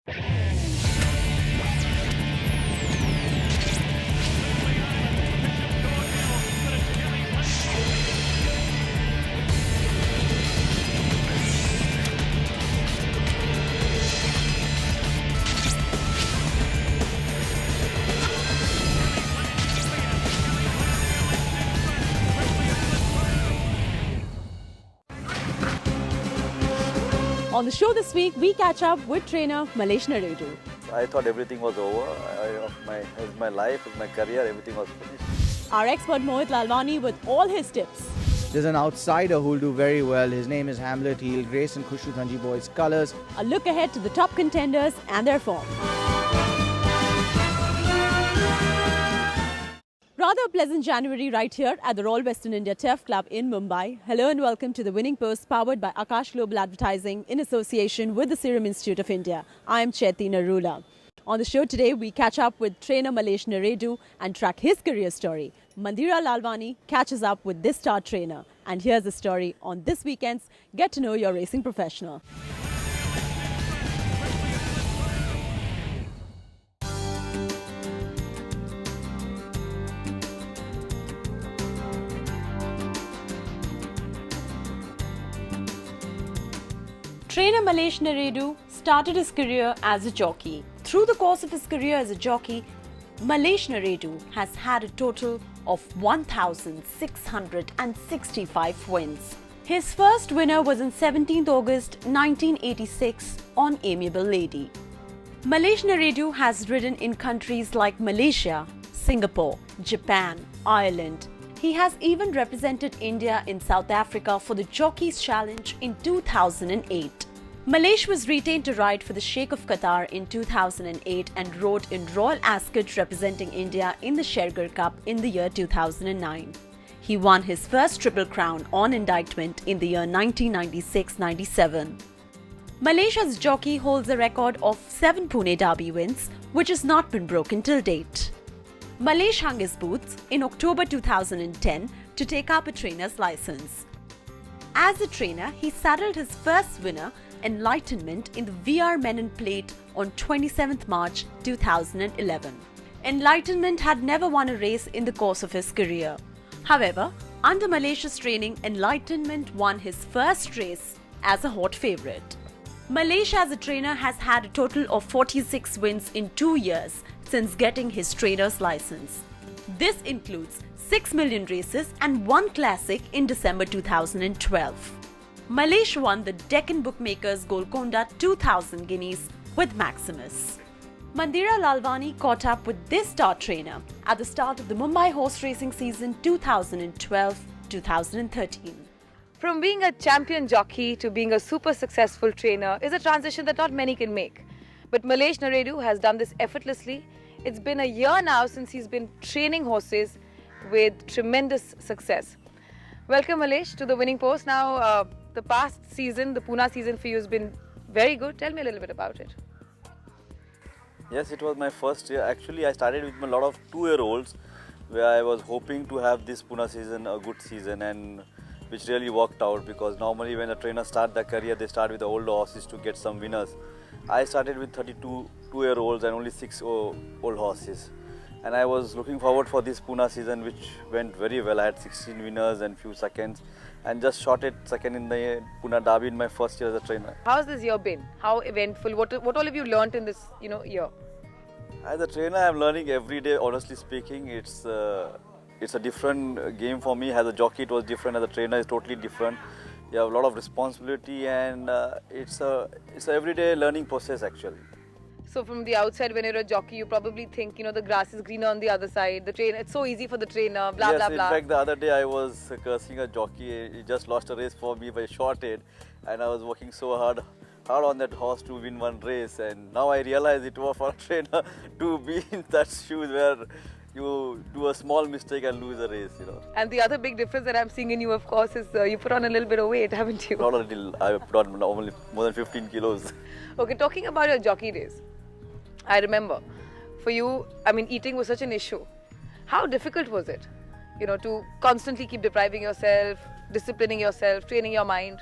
On the show this week, we catch up with trainer Malesh Narredu. I thought everything was over. My life, my career, everything was finished. Our expert Malesh Lalvani with all his tips. There's an outsider who will do very well. His name is Hamlet. He'll grace in Khushbu Thanji Boy's colours. A look ahead to the top contenders and their form. Rather a pleasant January right here at the Royal Western India Turf Club in Mumbai. Hello and welcome to the Winning Post powered by Akash Global Advertising in association with the Serum Institute of India. I am Chaiti Narula. On the show today, we catch up with trainer Malesh Narredu and track his career story. Mandira Lalvani catches up with this star trainer. And here's the story on this weekend's Get to Know Your Racing Professional. Trainer Malesh Narredu started his career as a jockey. Through the course of his career as a jockey, Malesh Narredu has had a total of 1,665 wins. His first winner was on 17th August 1986 on Amiable Lady. Malesh Narredu has ridden in countries like Malaysia, Singapore, Japan, Ireland. He has even represented India in South Africa for the Jockey's Challenge in 2008. Malesh was retained to ride for the Sheikh of Qatar in 2008 and rode in Royal Ascot representing India in the Shergar Cup in the year 2009. He won his first Triple Crown on indictment in the year 1996-97. Malesh as jockey holds a record of 7 Pune Derby wins, which has not been broken till date. Malesh hung his boots in October 2010 to take up a trainer's license. As a trainer, he saddled his first winner, Enlightenment, in the VR Menon Plate on 27th March 2011. Enlightenment had never won a race in the course of his career. However, under Malesh's training, Enlightenment won his first race as a hot favourite. Malesh as a trainer has had a total of 46 wins in 2 years since getting his trainer's license. This includes 6 million races and 1 classic in December 2012. Malesh won the Deccan Bookmakers Golconda 2000 Guineas with Maximus. Mandira Lalvani caught up with this star trainer at the start of the Mumbai horse racing season 2012-2013. From being a champion jockey to being a super successful trainer is a transition that not many can make. But Malesh Narredu has done this effortlessly. It's been a year now since he's been training horses with tremendous success. Welcome Malesh to the Winning Post. Now, the past season, the Pune season for you has been very good. Tell me a little bit about it. Yes, it was my first year. Actually, I started with a lot of 2-year-olds where I was hoping to have this Pune season a good season, and which really worked out, because normally when a trainer starts their career, they start with the older horses to get some winners. I started with 32 2-year-olds and only 6 old horses. And I was looking forward for this Pune season, which went very well. I had 16 winners and few seconds, and just shot it second in the Pune Derby in my first year as a trainer. How's this year been? How eventful? What all have you learnt in this year? As a trainer, I'm learning every day. Honestly speaking, it's a different game for me. As a jockey, it was different. As a trainer, it's totally different. You have a lot of responsibility, and it's a everyday learning process actually. So from the outside, when you're a jockey, you probably think, the grass is greener on the other side. The trainer, it's so easy for the trainer, blah, yes, blah, blah. In fact, the other day I was cursing a jockey. He just lost a race for me by short head, and I was working so hard on that horse to win one race. And now I realize it was for a trainer to be in that shoes where you do a small mistake and lose a race, And the other big difference that I'm seeing in you, of course, is you put on a little bit of weight, haven't you? Not a little. I put on normally more than 15 kilos. Okay, talking about your jockey days, I remember, for you, eating was such an issue. How difficult was it, to constantly keep depriving yourself, disciplining yourself, training your mind?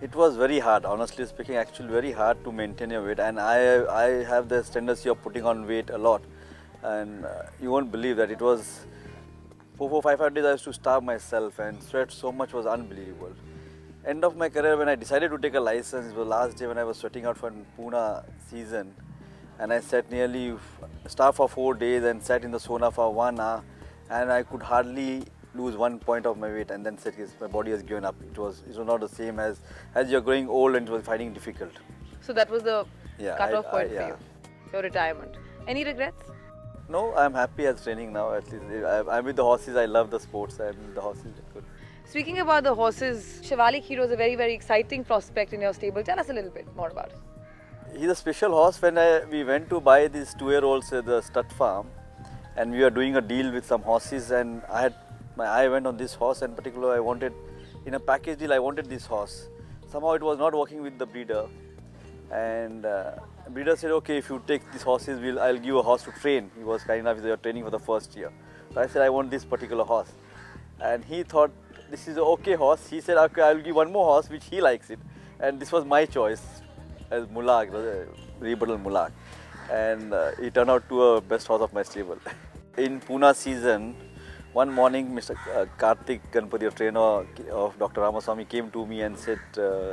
It was very hard, honestly speaking, actually very hard to maintain your weight, and I have this tendency of putting on weight a lot, and you won't believe that it was 5 days I used to starve myself and sweat so much was unbelievable. End of my career when I decided to take a license, it was the last day when I was sweating out for Pune season, and I sat nearly starved for 4 days and sat in the sauna for 1 hour, and I could hardly lose 1 point of my weight, and then said yes, my body has given up. It was not the same as you're growing old and it was finding difficult. So that was the cut-off point for yeah. you, your retirement. Any regrets? No, I'm happy as training now. At least I'm with the horses. I love the sports. I'm with the horses. Good. Speaking about the horses, Shivalik Hero is a very, very exciting prospect in your stable. Tell us a little bit more about it. He's a special horse. When we went to buy these 2-year-olds at the stud farm, and we were doing a deal with some horses, and my eye went on this horse, and particularly I wanted, in a package deal, I wanted this horse. Somehow it was not working with the breeder, and breeder said, okay, if you take these horses, I'll give a horse to train. He was kind enough, they were training for the first year. So I said, I want this particular horse, and he thought this is an okay horse. He said, okay, I'll give one more horse which he likes it, and this was my choice as Mulak, rebuttal Mulak, and he turned out to a best horse of my stable. In Pune season, one morning, Mr. Karthik Ganpati, a trainer of Dr. Ramaswamy, came to me and said,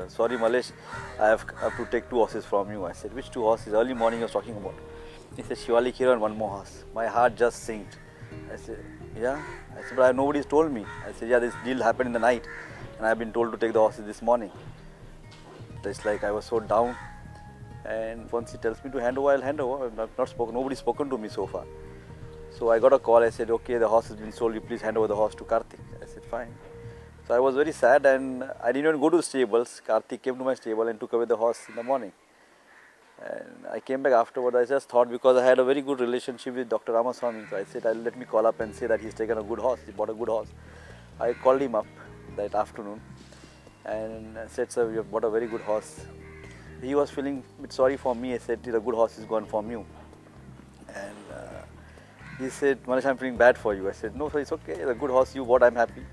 sorry Malesh, I have to take 2 horses from you. I said, which 2 horses? Early morning I was talking about. He said, Shivalik Hero and 1 more horse. My heart just sank. I said, yeah. I said, but nobody's told me. I said, yeah, this deal happened in the night, and I've been told to take the horses this morning. It's like I was so down, and once he tells me to hand over, I'll hand over. I've not spoken, nobody's spoken to me so far. So I got a call, I said, okay, the horse has been sold, you please hand over the horse to Karthik. I said, fine. So I was very sad, and I didn't even go to the stables. Karthik came to my stable and took away the horse in the morning. And I came back afterward. I just thought, because I had a very good relationship with Dr. Ramaswamy, so I said, let me call up and say that he's taken a good horse, he bought a good horse. I called him up that afternoon and said, sir, you have bought a very good horse. He was feeling a bit sorry for me. I said, the good horse is gone from you. And he said, Malesh, I'm feeling bad for you. I said, no, sir, it's okay. The good horse you bought, I'm happy.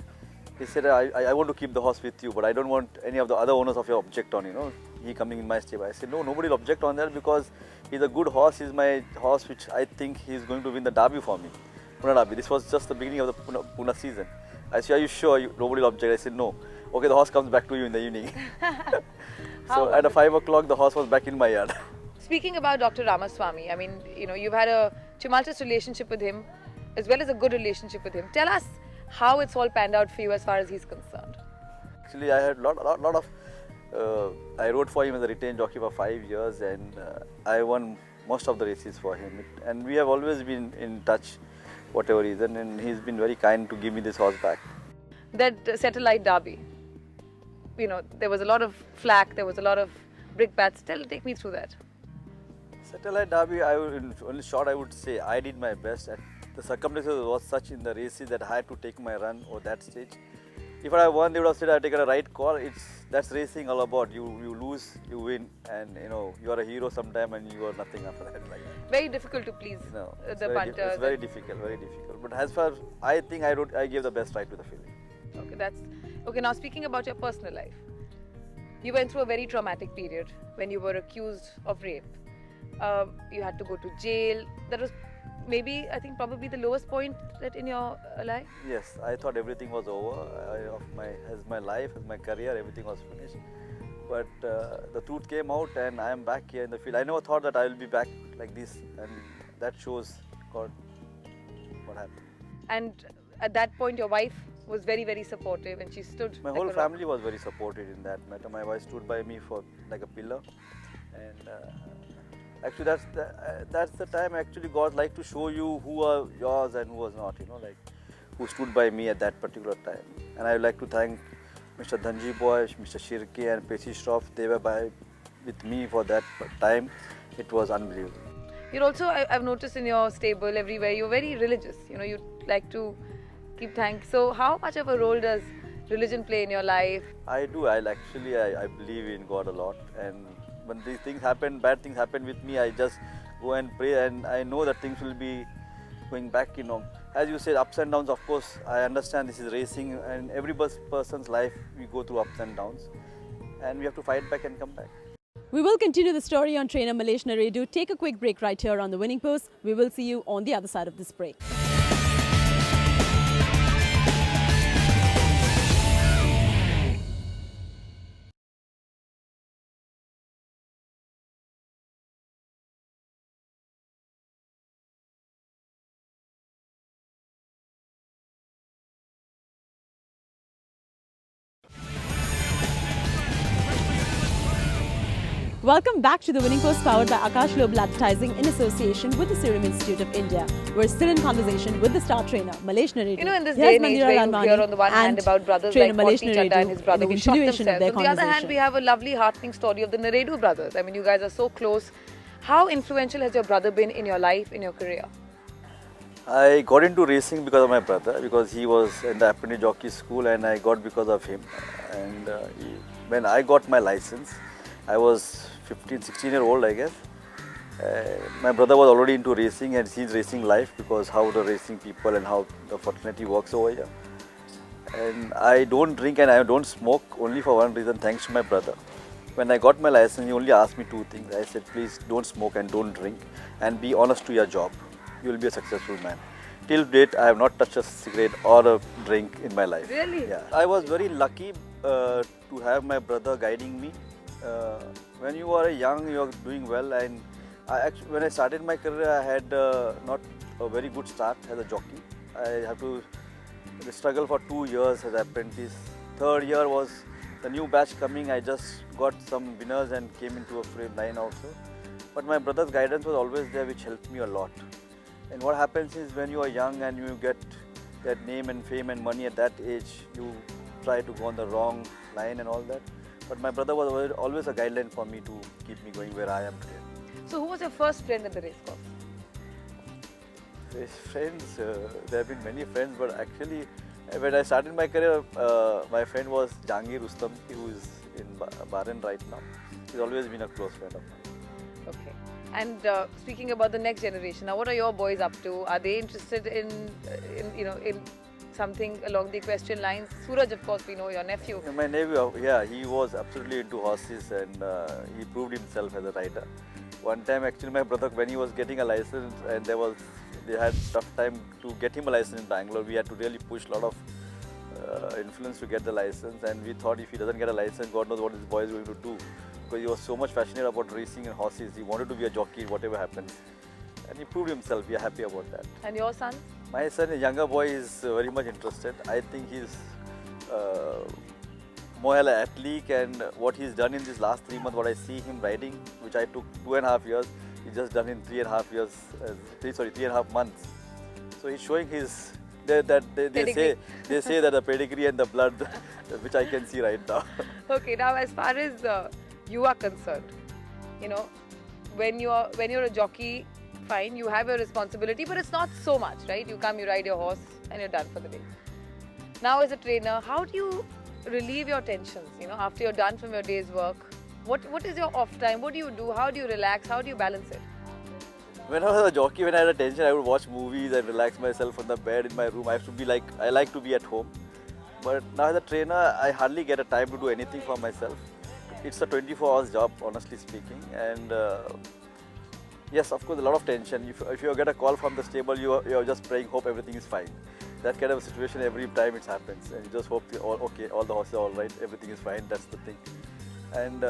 He said, I want to keep the horse with you, but I don't want any of the other owners of your object on, he coming in my stable. I said, no, nobody will object on that, because he's a good horse. He's my horse, which I think he's going to win the derby for me. Pune Derby. This was just the beginning of the Pune season. I said, are you sure nobody will object? I said, no. Okay, the horse comes back to you in the evening. So at 5 o'clock, the horse was back in my yard. Speaking about Dr. Ramaswamy, I mean, you've had a tumultuous relationship with him as well as a good relationship with him. Tell us how it's all panned out for you as far as he's concerned. Actually, I had lot of. I rode for him as a retained jockey for 5 years, and I won most of the races for him. And we have always been in touch, whatever reason, and he's been very kind to give me this horse back. That satellite derby, there was a lot of flack, there was a lot of brickbats. Take me through that. Satellite Derby, in short, I would say I did my best. And the circumstances was such in the races that I had to take my run over that stage. If I won, they would have said I taken a right call. That's racing all about. You lose, you win, and you are a hero sometime, and you are nothing after that. Like that. Very difficult to please the punter. It's very difficult, very difficult. But as far as I think, I gave the best right to the filly. Okay. Now speaking about your personal life, you went through a very traumatic period when you were accused of rape. You had to go to jail. That was probably the lowest point in your life. Yes, I thought everything was over. My life, my career, everything was finished. But the truth came out, and I am back here in the field. I never thought that I will be back like this, and that shows what happened. And at that point, your wife was very, very supportive, and she stood. My whole family was very supportive in that matter. My wife stood by me for like a pillar, and actually that's the time actually God like to show you who are yours and who was not. Who stood by me at that particular time. And I would like to thank Mr. Dhanji Boy, Mr. Shirke, and Pesi Shroff. They were with me for that time. It was unbelievable. You're also, I've noticed in your stable everywhere, you're very religious. You like to keep thanks. So how much of a role does religion play in your life? I do. I believe in God a lot, and when these things happen, bad things happen with me, I just go and pray, and I know that things will be going back. As you said, ups and downs. Of course, I understand this is racing, and every person's life we go through ups and downs. and we have to fight back and come back. We will continue the story on trainer Malesh Narredu. Take a quick break right here on the Winning Post. We will see you on the other side of this break. Welcome back to the Winning Post, powered by Akash Global Advertising in association with the Serum Institute of India. We're still in conversation with the star trainer, Malesh Narredu. You know, in this Here's day and age Mandira where you Lalvani hear on the one hand about brothers like Malesh Potti Chadda and his brother in who the shot continuation of themselves. their On the other hand, conversation. we have a lovely, heartening story of the Narredu brothers. I mean, you guys are so close. How influential has your brother been in your life, in your career? I got into racing because of my brother, because he was in the apprentice jockey school, and I got because of him. And when I got my license, I was 15, 16-year-old, I guess. My brother was already into racing and sees racing life, because how the racing people and how the fraternity works over here. And I don't drink and I don't smoke only for one reason, thanks to my brother. When I got my license, he only asked me two things. I said, please don't smoke and don't drink, and be honest to your job. You will be a successful man. Till date, I have not touched a cigarette or a drink in my life. Really? Yeah. I was very lucky to have my brother guiding me. When you are young, you are doing well, and when I started my career, I had not a very good start as a jockey. I have to struggle for 2 years as an apprentice. Third year was the new batch coming. I just got some winners and came into a frame line also. But my brother's guidance was always there, which helped me a lot. And what happens is, when you are young and you get that name and fame and money at that age, you try to go on the wrong line and all that. But my brother was always a guideline for me to keep me going where I am today. So, who was your first friend at the race course? Friends, there have been many friends, but actually, when I started my career, my friend was Jangir Rustam, who is in Bahrain right now. He's always been a close friend of mine. Okay. And speaking about the next generation, now what are your boys up to? Are they interested in something along the equestrian lines? Suraj, of course, we know your nephew. My nephew, yeah, he was absolutely into horses, and he proved himself as a rider. One time, actually, my brother, when he was getting a license, and they had tough time to get him a license in Bangalore. We had to really push a lot of influence to get the license, and we thought if he doesn't get a license, God knows what this boy is going to do. Because he was so much passionate about racing and horses. He wanted to be a jockey, whatever happens. And he proved himself. We are happy about that. And your son? My son, a younger boy, is very much interested. I think he's more an athlete, and what he's done in these last 3 months, what I see him riding, which I took 2.5 years, he's just done in 3.5 years, 3.5 months. So he's showing his, they say that the pedigree and the blood, which I can see right now. Okay, now as far as you are concerned, you know, when you're a jockey, fine, you have your responsibility, but it's not so much, right? You come, you ride your horse, and you're done for the day. Now as a trainer, how do you relieve your tensions, you know, after you're done from your day's work? What is your off time? What do you do? How do you relax? How do you balance it? When I was a jockey, when I had a tension, I would watch movies and relax myself on the bed in my room. I like to be at home. But now as a trainer, I hardly get a time to do anything for myself. It's a 24 hours job, honestly speaking. And yes, of course, a lot of tension. If you get a call from the stable, you're just praying, hope everything is fine. That kind of a situation every time it happens. And you just hope, all the horses are all right, everything is fine, that's the thing. And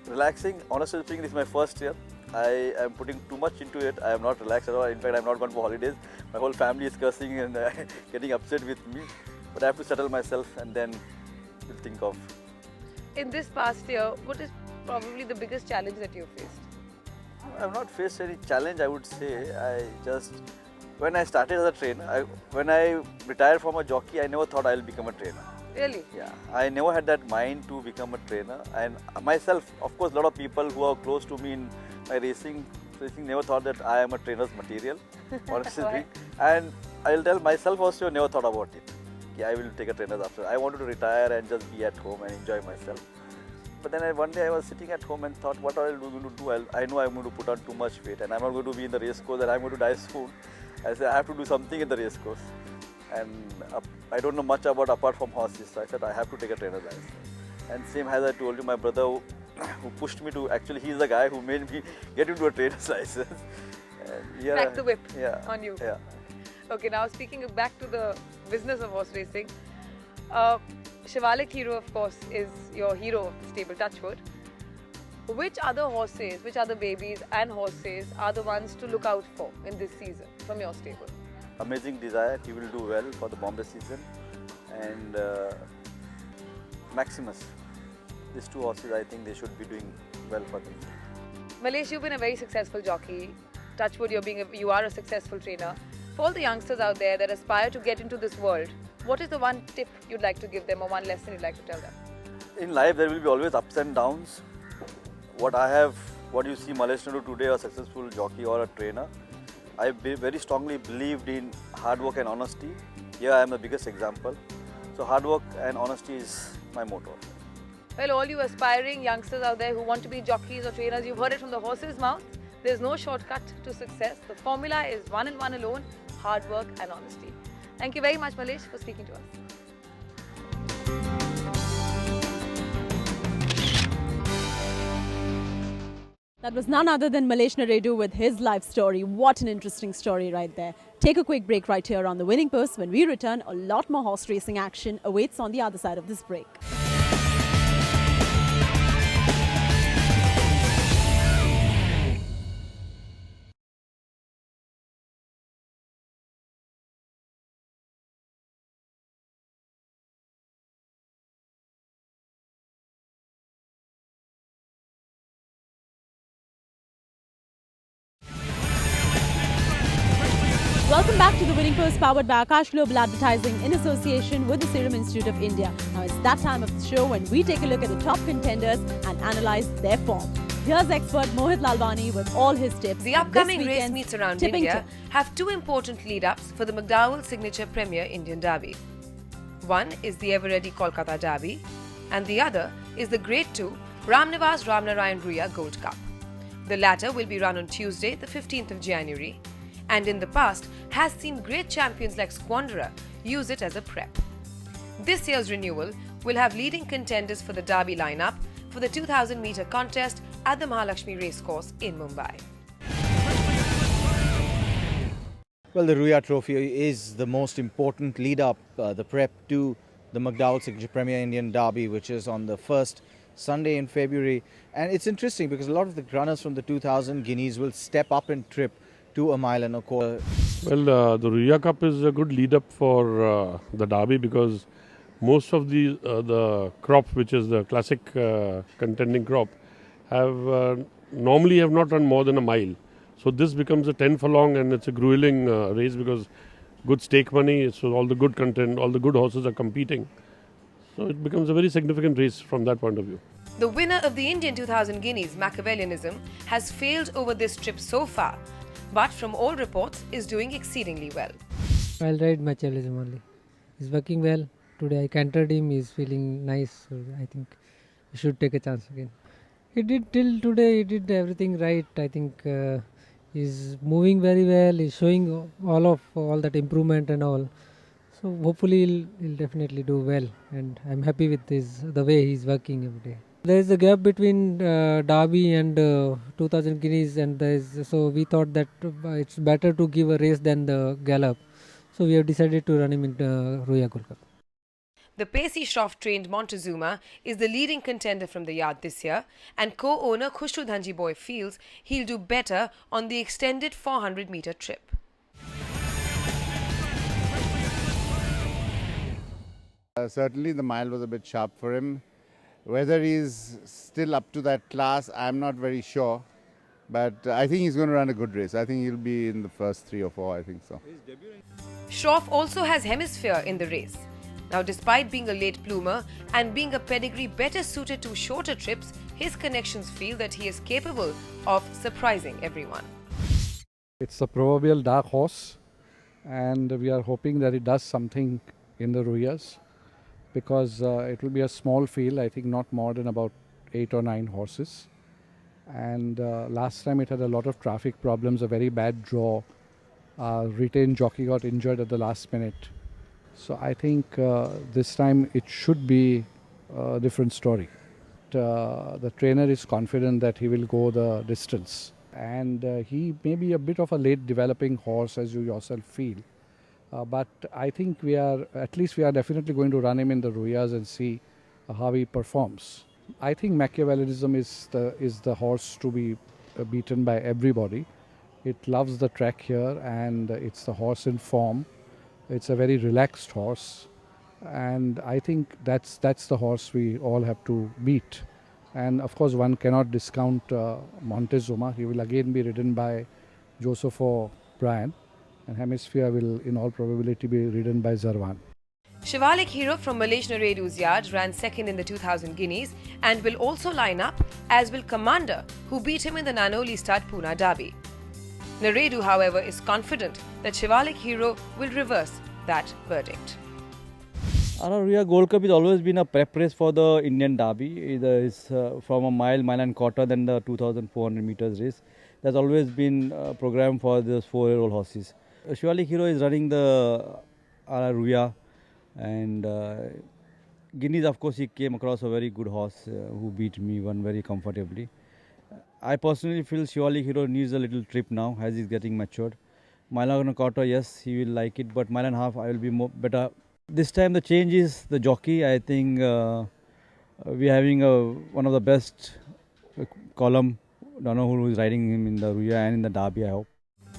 relaxing, honestly speaking, this is my first year. I am putting too much into it. I am not relaxed at all. In fact, I am not gone for holidays. My whole family is cursing and getting upset with me. But I have to settle myself, and then we'll think of. In this past year, what is probably the biggest challenge that you faced? I have not faced any challenge, I would say. When I started as a trainer, when I retired from a jockey, I never thought I'll become a trainer. Really? Yeah, I never had that mind to become a trainer. And myself, of course, a lot of people who are close to me in my racing never thought that I am a trainer's material, honestly. Right. And I'll tell myself also, never thought about it. Yeah, I will take a trainer's after. I wanted to retire and just be at home and enjoy myself. But then one day I was sitting at home and thought, what am I going to do? I know I'm going to put on too much weight, and I'm not going to be in the race course, and I'm going to die soon. I said, I have to do something in the race course. And I don't know much apart from horses, so I said, I have to take a trainer's license. And same as I told you, my brother who pushed me to, actually he's the guy who made me get into a trader's license. And here Crack the whip yeah, on you. Yeah. Okay, now speaking back to the business of horse racing, Shivalik Hero, of course, is your hero of the stable, Touchwood. Which other horses, which other babies and horses are the ones to look out for in this season from your stable? Amazing Desire, he will do well for the Bombay season. And Maximus. These two horses, I think they should be doing well for them. Malesh, you've been a very successful jockey. Touchwood, you are a successful trainer. For all the youngsters out there that aspire to get into this world, what is the one tip you'd like to give them or one lesson you'd like to tell them? In life, there will be always ups and downs. What you see Malesh Narredu today, a successful jockey or a trainer, I very strongly believed in hard work and honesty. Here I am the biggest example. So hard work and honesty is my motto. Well, all you aspiring youngsters out there who want to be jockeys or trainers, you've heard it from the horse's mouth. There's no shortcut to success. The formula is one and one alone, hard work and honesty. Thank you very much, Malesh, for speaking to us. That was none other than Malesh Narredu with his life story. What an interesting story right there. Take a quick break right here on The Winning Post. When we return, a lot more horse racing action awaits on the other side of this break. Welcome back to The Winning Post, powered by Akash Global Advertising in association with the Serum Institute of India. Now it's that time of the show when we take a look at the top contenders and analyse their form. Here's expert Malesh Lalvani with all his tips. The upcoming race meets around India have two important lead-ups for the McDowell Signature Premier Indian Derby. One is the Eveready Calcutta Derby and the other is the Grade 2 Ramnivas Ramnarayan Ruia Gold Cup. The latter will be run on Tuesday, the 15th of January, and in the past has seen great champions like Squanderer use it as a prep. This year's renewal will have leading contenders for the Derby lineup for the 2000-meter contest at the Mahalakshmi Racecourse in Mumbai. Well, the Ruia Trophy is the most important lead-up, the prep to the McDowell Signature Premier Indian Derby, which is on the first Sunday in February. And it's interesting because a lot of the runners from the 2000 Guineas will step up and trip to a mile and a quarter. Well, the Ruia Cup is a good lead-up for the Derby because most of the crop, which is the classic contending crop, normally have not run more than a mile. So this becomes a 10 furlong and it's a grueling race because good stake money, so all the good content, all the good horses are competing. So it becomes a very significant race from that point of view. The winner of the Indian 2000 Guineas, Machiavellianism, has failed over this trip so far, but from all reports is doing exceedingly well. I'll ride Machiavellianism only. He's working well. Today I cantered him, he's feeling nice, so I think he should take a chance again. He did till today, he did everything right. I think he's moving very well, he's showing all that improvement and all. So hopefully he'll definitely do well, and I'm happy with the way he's working every day. There is a gap between Derby and 2000 Guineas, and so we thought that it's better to give a race than the gallop. So we have decided to run him in Ruia Gold Cup. The pacey Shroff-trained Montezuma is the leading contender from the yard this year, and co-owner Khushru Dhanji Boy feels he'll do better on the extended 400-meter trip. Certainly the mile was a bit sharp for him. Whether he's still up to that class, I'm not very sure. But I think he's going to run a good race. I think he'll be in the first 3 or 4, I think so. Shroff also has Hemisphere in the race. Now, despite being a late bloomer and being a pedigree better suited to shorter trips, his connections feel that he is capable of surprising everyone. It's a proverbial dark horse, and we are hoping that it does something in the Ruias, because it will be a small field, I think not more than about 8 or 9 horses. And last time it had a lot of traffic problems, a very bad draw. Retained jockey got injured at the last minute. So I think this time it should be different story. The trainer is confident that he will go the distance, and he may be a bit of a late developing horse, as you yourself feel. But I think we are definitely going to run him in the Ruias and see how he performs. I think Machiavellianism is the horse to be beaten by everybody. It loves the track here, and it's the horse in form. It's a very relaxed horse, and I think that's the horse we all have to beat. And of course, one cannot discount Montezuma. He will again be ridden by Joseph O'Brien, and Hemisphere will, in all probability, be ridden by Zarwan. Shivalik Hero from Malesh Narredu's yard ran second in the 2000 Guineas and will also line up, as will Commander, who beat him in the Nanoli Stud Pune Derby. Narredu, however, is confident that Shivalik Hero will reverse that verdict. Ruia Gold Cup has always been a prep race for the Indian Derby. It's from a mile and quarter, then the 2,400 meters race. There's always been a program for those 4-year-old horses. Shivalik Hero is running the Ruia, and Guineas, of course, he came across a very good horse who beat me, won very comfortably. I personally feel Shivalik Hero needs a little trip now as he's getting matured. Mile and a quarter, yes, he will like it, but mile and a half, I will be better. This time the change is the jockey. I think we're having one of the best column. Don't know who is riding him in the Ruia and in the Derby, I hope.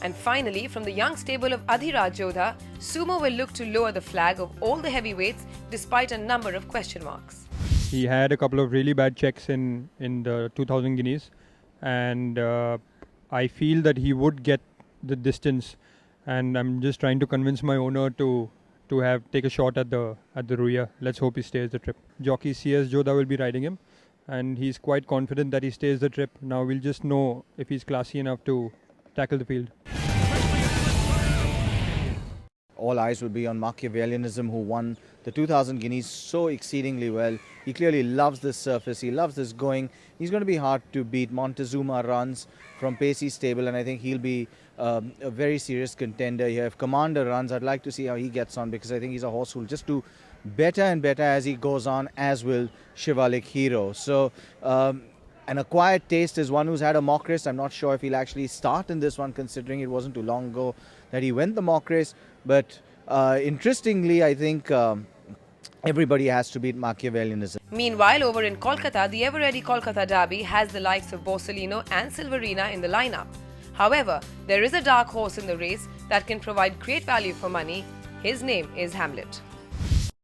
And finally, from the young stable of Adhiraj Jodha, Sumo will look to lower the flag of all the heavyweights despite a number of question marks. He had a couple of really bad checks in the 2000 Guineas, and I feel that he would get the distance, and I'm just trying to convince my owner to take a shot at the Ruia. Let's hope he stays the trip. Jockey CS Jodha will be riding him, and he's quite confident that he stays the trip. Now we'll just know if he's classy enough to tackle the field. All eyes will be on Machiavellianism, who won the 2000 Guineas so exceedingly well. He clearly loves this surface. He loves this going. He's going to be hard to beat. Montezuma runs from Pacey stable, and I think he'll be a very serious contender here. If Commander runs, I'd like to see how he gets on, because I think he's a horse who will just do better and better as he goes on, as will Shivalik Hero. So an acquired taste is one who's had a mock race. I'm not sure if he'll actually start in this one, considering it wasn't too long ago that he went the mock race. But interestingly, I think everybody has to beat Machiavellianism. Meanwhile, over in Kolkata, the Eveready Calcutta Derby has the likes of Borsalino and Silverina in the lineup. However, there is a dark horse in the race that can provide great value for money. His name is Hamlet.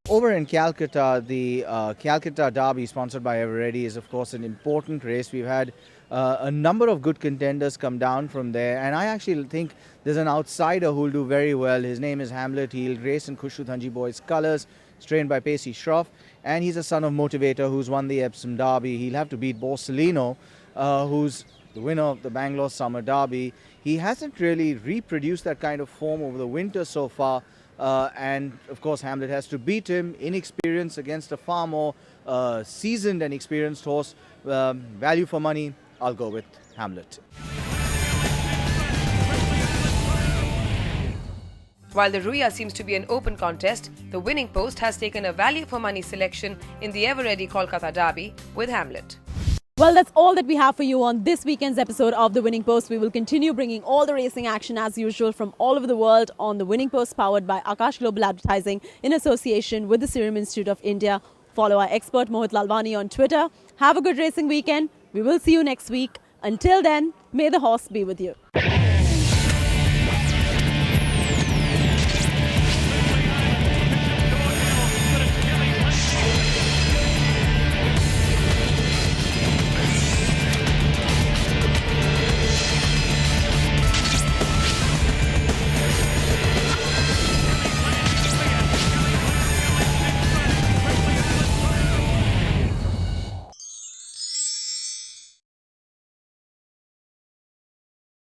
Over in Calcutta, the Calcutta Derby, sponsored by Eveready, is of course an important race. We've had a number of good contenders come down from there, and I actually think there's an outsider who will do very well. His name is Hamlet. He'll race in Khushru Thanji Boy's colours, trained by Pacey Shroff, and he's a son of Motivator who's won the Epsom Derby. He'll have to beat Borsalino, who's the winner of the Bangalore Summer Derby. He hasn't really reproduced that kind of form over the winter so far. And of course, Hamlet has to beat him in experience against a far more seasoned and experienced horse. Value for money, I'll go with Hamlet. While the Ruia seems to be an open contest, the Winning Post has taken a value for money selection in the Eveready Calcutta Derby with Hamlet. Well, that's all that we have for you on this weekend's episode of The Winning Post. We will continue bringing all the racing action as usual from all over the world on The Winning Post, powered by Akash Global Advertising in association with the Serum Institute of India. Follow our expert Malesh Lalvani on Twitter. Have a good racing weekend. We will see you next week. Until then, may the horse be with you.